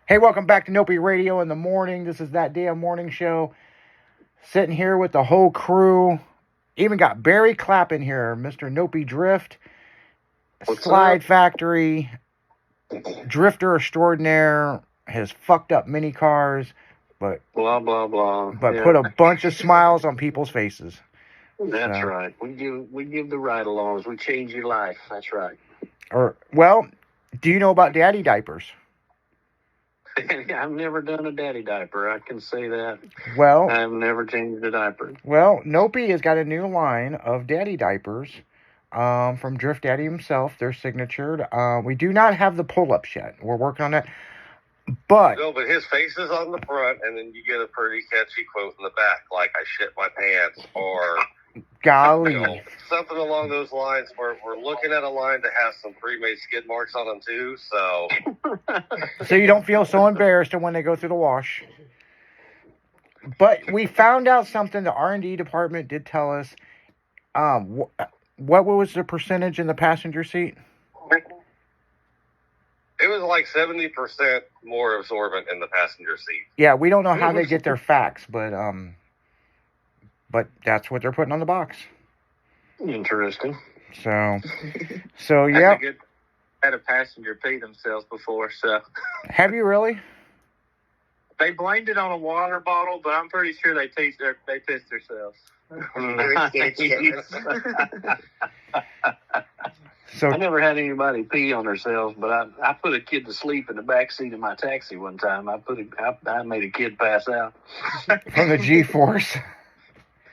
Hey, welcome back to Nopi Radio in the morning. This is That Damn Morning Show. Sitting here with the whole crew. Even got Barry Clapp in here, Mr. Nopi Drift, What's Slide up? Factory, Drifter Extraordinaire, has fucked up mini cars, but Blah blah blah. Yeah. put a bunch of smiles on people's faces. That's So, right. We give the ride-alongs. We change your life. That's right. Well, do you know about daddy diapers? I've never done a daddy diaper. I can say that. Well, I've never changed a diaper. Well, Nopi has got a new line of daddy diapers from Drift Daddy himself. They're signatured. We do not have the pull-ups yet. We're working on that. But No, but his face is on the front, and then you get a pretty catchy quote in the back, like "I shit my pants," or golly, something along those lines. We're looking at a line that has some pre-made skid marks on them too. So so you don't feel so embarrassed when they go through the wash. But we found out something. The R&D department did tell us. What was the percentage in the passenger seat? it was like 70% more absorbent in the passenger seat. Yeah, we don't know how they get their facts, but that's what they're putting on the box. Interesting. So I yeah. had a passenger pee themselves before, so Have you really? they blamed it on a water bottle, but I'm pretty sure they pissed themselves. So I never had anybody pee on themselves, but I put a kid to sleep in the back seat of my taxi one time. I made a kid pass out from the G-force.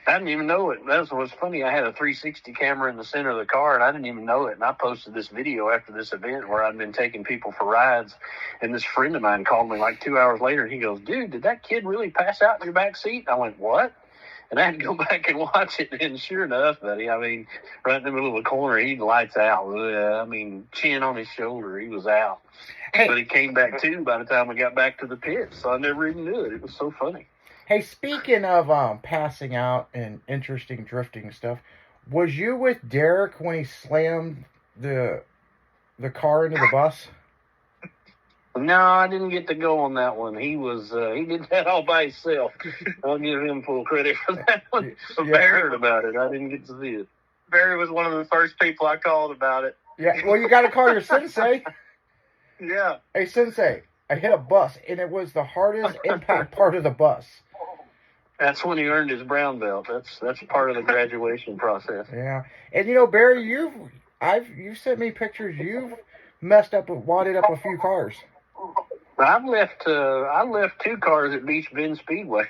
I didn't even know it. That's what's funny. I had a 360 camera in the center of the car, and I didn't even know it. And I posted this video after this event where I'd been taking people for rides. And this friend of mine called me like 2 hours later, and he goes, "Dude, did that kid really pass out in your back seat?" I went, "What?" And I had to go back and watch it. And sure enough, buddy, I mean, right in the middle of the corner, he lights out. I mean, chin on his shoulder, he was out. Hey. But he came back too by the time we got back to the pit. So I never even knew it. It was so funny. Hey, speaking of passing out and interesting drifting stuff, was you with Derek when he slammed the car into the bus? No, I didn't get to go on that one. He did that all by himself. I'll give him full credit for that one. I heard about it. I didn't get to see it. Barry was one of the first people I called about it. Yeah, well, you got to call your sensei. Yeah. Hey, sensei, I hit a bus, and it was the hardest impact part of the bus. That's when he earned his brown belt. That's part of the graduation process. Yeah, and you know, Barry, you've sent me pictures. You've messed up, wadded up a few cars. I left 2 cars at Beach Bend Speedway.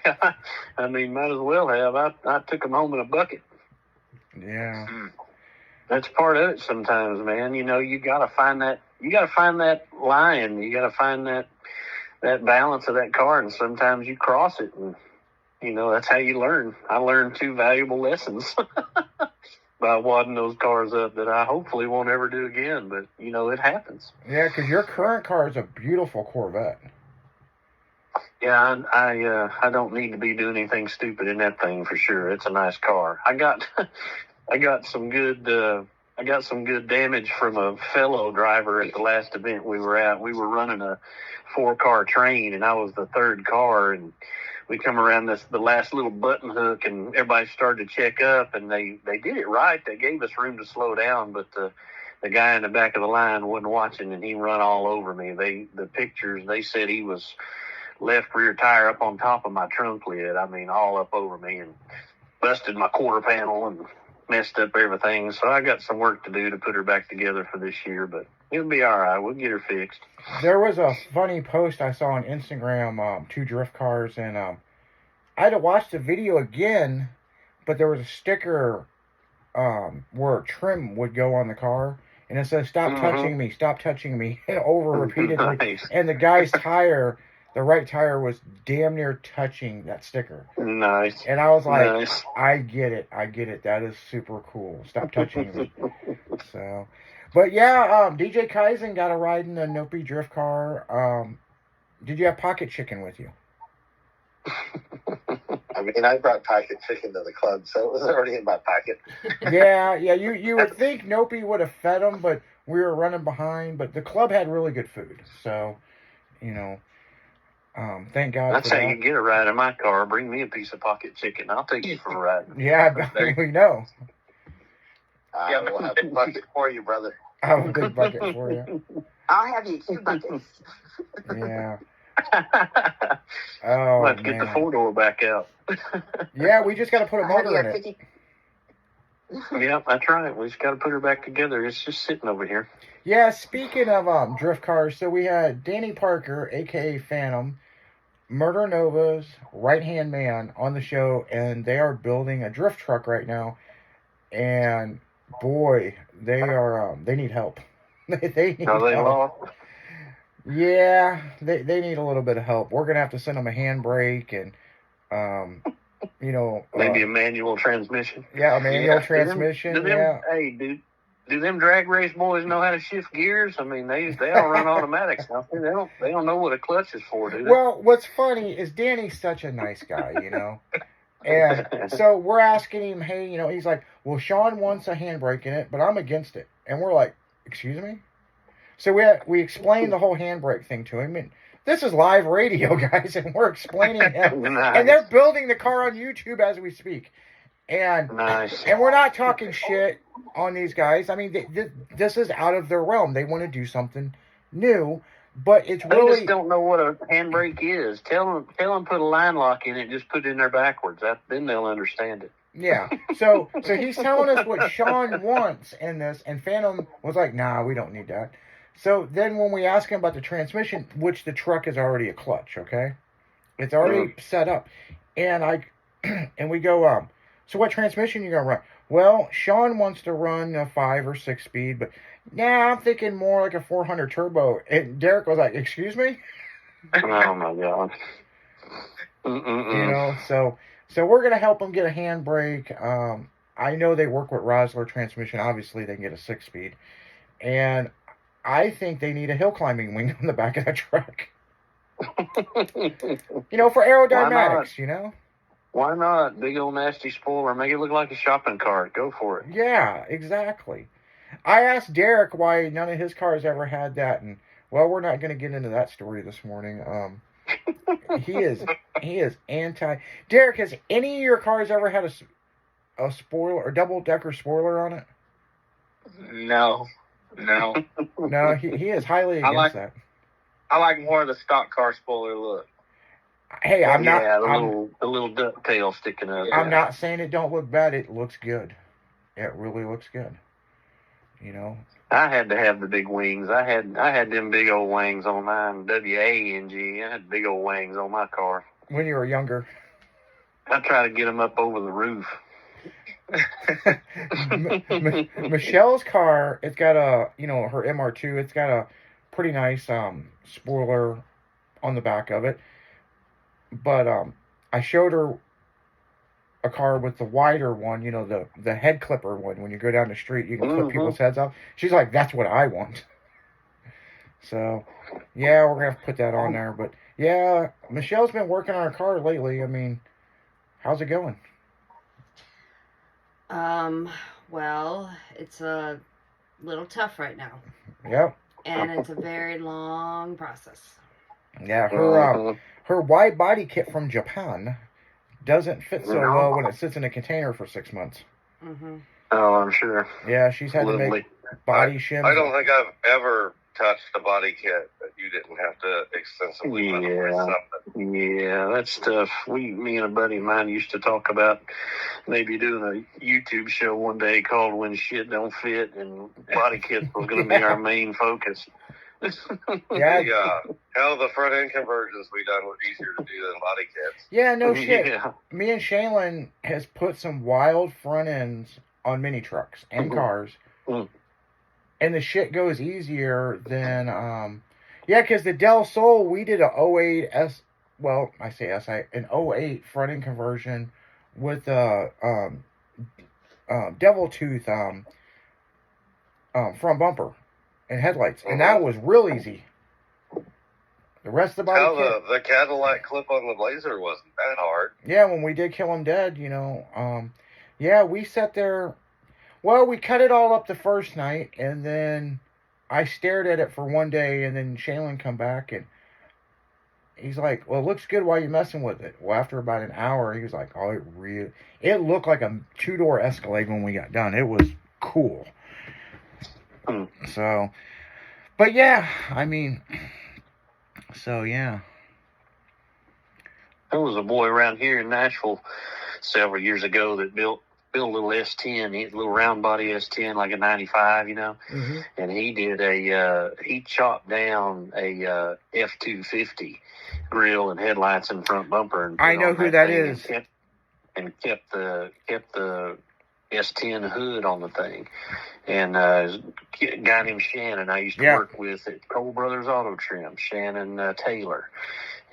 I mean, might as well have. I took them home in a bucket. Yeah. That's part of it sometimes, man. You know, you gotta find that line. You gotta find that balance of that car, and sometimes you cross it, and you know, that's how you learn. I learned 2 valuable lessons by wadding those cars up that I hopefully won't ever do again, but you know, it happens. Yeah, because your current car is a beautiful Corvette. Yeah, I don't need to be doing anything stupid in that thing for sure. It's a nice car. I got some good damage from a fellow driver at the last event we were at. We were running a 4-car train, and I was the 3rd car, and we come around the last little button hook, and everybody started to check up, and they did it right. They gave us room to slow down, but the guy in the back of the line wasn't watching, and he run all over me. The pictures, they said he was left rear tire up on top of my trunk lid. I mean, all up over me, and busted my quarter panel and messed up everything. So I got some work to do to put her back together for this year, but it'll be all right. We'll get her fixed. There was a funny post I saw on Instagram, 2 drift cars, and I had to watch the video again, but there was a sticker where trim would go on the car, and it says, stop touching me, over repeatedly. Nice. And the guy's tire, the right tire, was damn near touching that sticker. Nice. And I was like, Nice. I get it. That is super cool. Stop touching me. So, but yeah, DJ Kaizen got a ride in the Nopi drift car. Did you have pocket chicken with you? I mean, I brought pocket chicken to the club, so it was already in my pocket. Yeah. You would think Nopi would have fed them, but we were running behind. But the club had really good food, so you know. Thank God That's for how that. you get a ride in my car. Bring me a piece of pocket chicken. I'll take you for a ride. Yeah, we know. I will have a bucket for you, brother. I have a big bucket for you. I'll have you 2 buckets. Yeah. We'll Oh, have to get the man. 4-door back out. Yeah, we just got to put a I'll have motor you in a it. 50. Yep, that's right. We just got to put her back together. It's just sitting over here. Yeah, speaking of drift cars, so we had Danny Parker, aka Phantom, Murder Nova's right-hand man on the show, and they are building a drift truck right now. And boy, they need help. They need Are they help. lost? Yeah, they need a little bit of help. We're gonna have to send them a handbrake and Maybe a manual transmission. Yeah, a manual Yeah. transmission. Do them, Yeah. Hey, dude. Do them drag race boys know how to shift gears? I mean, they all run automatics now. They don't know what a clutch is for, do they? Well, what's funny is Danny's such a nice guy, And so we're asking him, hey, he's like, well, Sean wants a handbrake in it, but I'm against it. And we're like, excuse me? So we explained the whole handbrake thing to him. And this is live radio, guys, and we're explaining it. Nice. And they're building the car on YouTube as we speak. And Nice. and we're not talking shit on these guys. I mean, this is out of their realm. They want to do something new, but it's They really just don't know what a handbrake is. Tell them put a line lock in it. Just put it in there backwards. Then they'll understand it. yeah. So he's telling us what Sean wants in this, and Phantom was like, nah, we don't need that. So then when we ask him about the transmission, which the truck is already a clutch, okay, it's already set up, and and we go, so what transmission you gonna run? Well, Sean wants to run a 5 or 6 speed, but I'm thinking more like a 400 turbo. And Derek was like, excuse me? Oh my god. So we're gonna help them get a handbrake. I know they work with Rosler transmission. Obviously, they can get a 6-speed, and I think they need a hill climbing wing on the back of that truck. For aerodynamics. Why not? Big old nasty spoiler. Make it look like a shopping cart. Go for it. Yeah, exactly. I asked Derek why none of his cars ever had that, and well, we're not going to get into that story this morning. He is anti. Derek, has any of your cars ever had a spoiler or double decker spoiler on it? No. No, he is highly against that. I like more of the stock car spoiler look. Hey, I'm not. The little ducktail sticking up. I'm not saying it don't look bad. It looks good. It really looks good. I had to have the big wings. I had them big old wings on mine. WANG. I had big old wings on my car. When you were younger. I try to get them up over the roof. Michelle's car, it's got her MR2. It's got a pretty nice spoiler on the back of it. But I showed her a car with the wider one, the head clipper one. When you go down the street, you can clip people's heads off. She's like, that's what I want. So, yeah, we're going to have to put that on there. But, yeah, Michelle's been working on her car lately. I mean, how's it going? Well, it's a little tough right now. Yep. And it's a very long process. Yeah, her wide body kit from Japan doesn't fit so well when it sits in a container for 6 months. Mm-hmm. Oh, I'm sure. Yeah, she's had to make body shims. I don't think I've ever touched a body kit that you didn't have to extensively maneuver something. Yeah, that stuff. Me and a buddy of mine used to talk about maybe doing a YouTube show one day called "When Shit Don't Fit," and body kits was going to be our main focus. Yeah. Hell, the front end conversions we done were easier to do than body kits. Yeah, no shit. Yeah. Me and Shaylin has put some wild front ends on mini trucks and cars. And the shit goes easier than, because the Del Sol, we did a 08 an 08 front end conversion with a Devil Tooth front bumper and headlights, and that was real easy. The rest of the body kit, The Cadillac clip on the Blazer wasn't that hard. yeah, when we did Kill 'Em Dead, we sat there. Well, we cut it all up the first night, and then I stared at it for one day, and then Shaylin come back, and he's like, well, it looks good while you're messing with it. Well, after about an hour, he was like, oh, it looked like a 2-door Escalade when we got done. It was cool. So, but yeah, I mean, so yeah. There was a boy around here in Nashville several years ago that built a little S10, a little round body S10, like a 95, you know. Mm-hmm. And he did he chopped down a F-250 grill and headlights and front bumper. And I know who that is. And kept the S10 hood on the thing. And a guy named Shannon I used to work with at Cole Brothers Auto Trim, Shannon Taylor.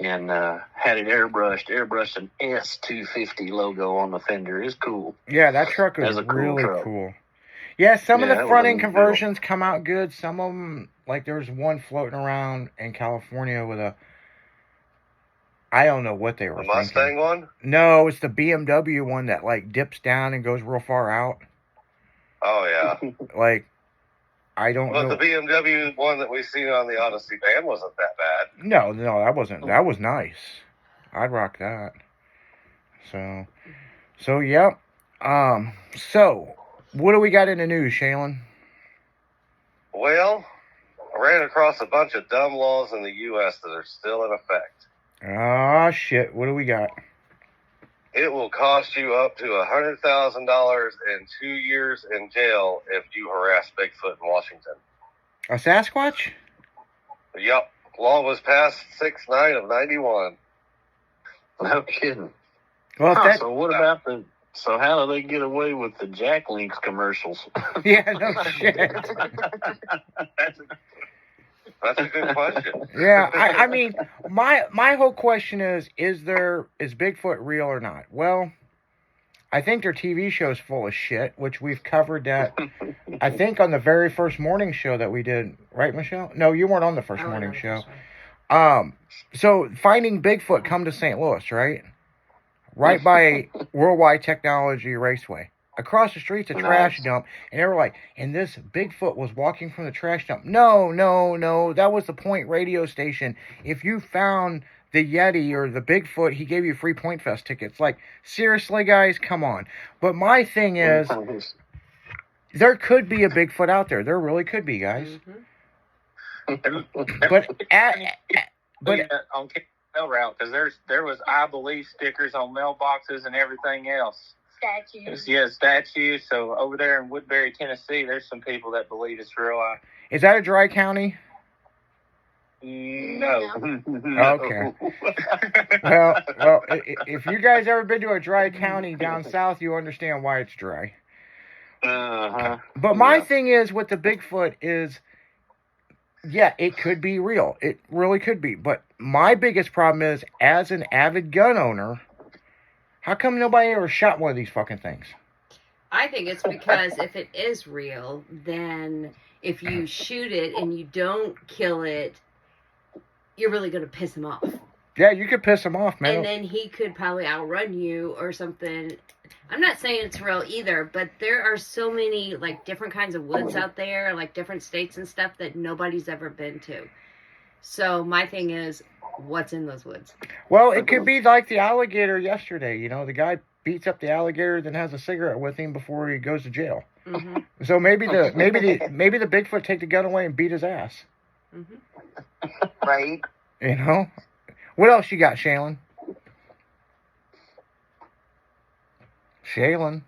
And had it airbrushed an S250 logo on the fender. It's cool. Yeah, that truck is really cool. Yeah, some of the front end conversions come out good. Some of them, like there's one floating around in California with I don't know what they were thinking. The Mustang one? No, it's the BMW one that like dips down and goes real far out. Oh yeah. Like, I don't know. But the BMW one that we seen on the Odyssey van wasn't that bad. No, that wasn't. That was nice. I'd rock that. So yep. So, what do we got in the news, Shaylin? Well, I ran across a bunch of dumb laws in the U.S. that are still in effect. Ah, shit. What do we got? It will cost you up to $100,000 and 2 years in jail if you harass Bigfoot in Washington. A Sasquatch? Yep. Law was passed 6/9 of 91. No kidding. Well, so what about so how do they get away with the Jack Links commercials? Yeah, no shit. That's a good question. Yeah, I mean, my whole question is Bigfoot real or not? Well, I think their TV show's full of shit, which we've covered that, I think, on the very first morning show that we did. Right, Michelle? No, you weren't on the first morning show. So Finding Bigfoot come to St. Louis, right? Right by Worldwide Technology Raceway. Across the street's a trash dump, and they were like, and this Bigfoot was walking from the trash dump. No, that was the Point radio station. If you found the Yeti or the Bigfoot, he gave you free Point Fest tickets. Like, seriously, guys, come on. But my thing is, there could be a Bigfoot out there. There really could be, guys. But on mail route, because there was I believe stickers on mailboxes and everything else. Statues. Yeah, statues. So over there in Woodbury, Tennessee, there's some people that believe it's real. Is that a dry county? No. Okay. Well, if you guys ever been to a dry county down south, you understand why it's dry. But my thing is with the Bigfoot is, yeah, it could be real. It really could be. But my biggest problem is, as an avid gun owner, how come nobody ever shot one of these fucking things? I think it's because if it is real, then if you shoot it and you don't kill it, you're really going to piss him off. Yeah, you could piss him off, man. And then he could probably outrun you or something. I'm not saying it's real either, but there are so many, like, different kinds of woods out there, like different states and stuff that nobody's ever been to. So my thing is, what's in those woods? Well, it could be like the alligator yesterday. You know, the guy beats up the alligator, then has a cigarette with him before he goes to jail. Mm-hmm. So maybe the Bigfoot take the gun away and beat his ass. Mm-hmm. Right. You know? What else you got, Shaylin? Shaylin?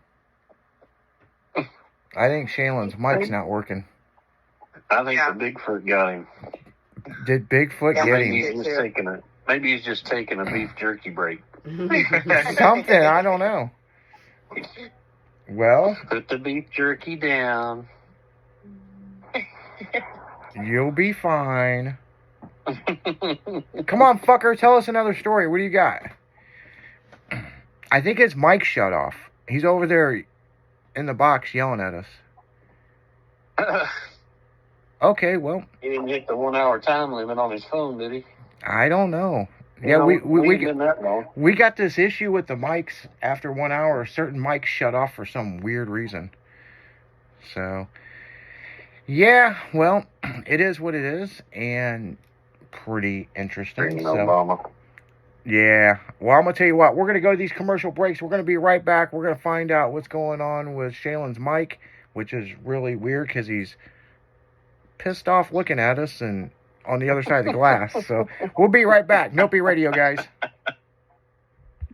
I think Shaylin's mic's not working. I think the Bigfoot got him. Did Bigfoot get him? Maybe he's just taking a beef jerky break. Something, I don't know. Well, put the beef jerky down. You'll be fine. Come on, fucker, tell us another story. What do you got? I think his mic shut off. He's over there in the box yelling at us. Okay, well. He didn't hit the 1 hour time limit on his phone, did he? I don't know. Yeah, we got this issue with the mics after 1 hour. Certain mics shut off for some weird reason. So, yeah, well, it is what it is. And pretty interesting. Freaking So, Obama. yeah. Well, I'm going to tell you what. We're going to go to these commercial breaks. We're going to be right back. We're going to find out what's going on with Shaylin's mic, which is really weird because he's pissed off looking at us and on the other side of the glass. So we'll be right back. Nopey Radio, guys.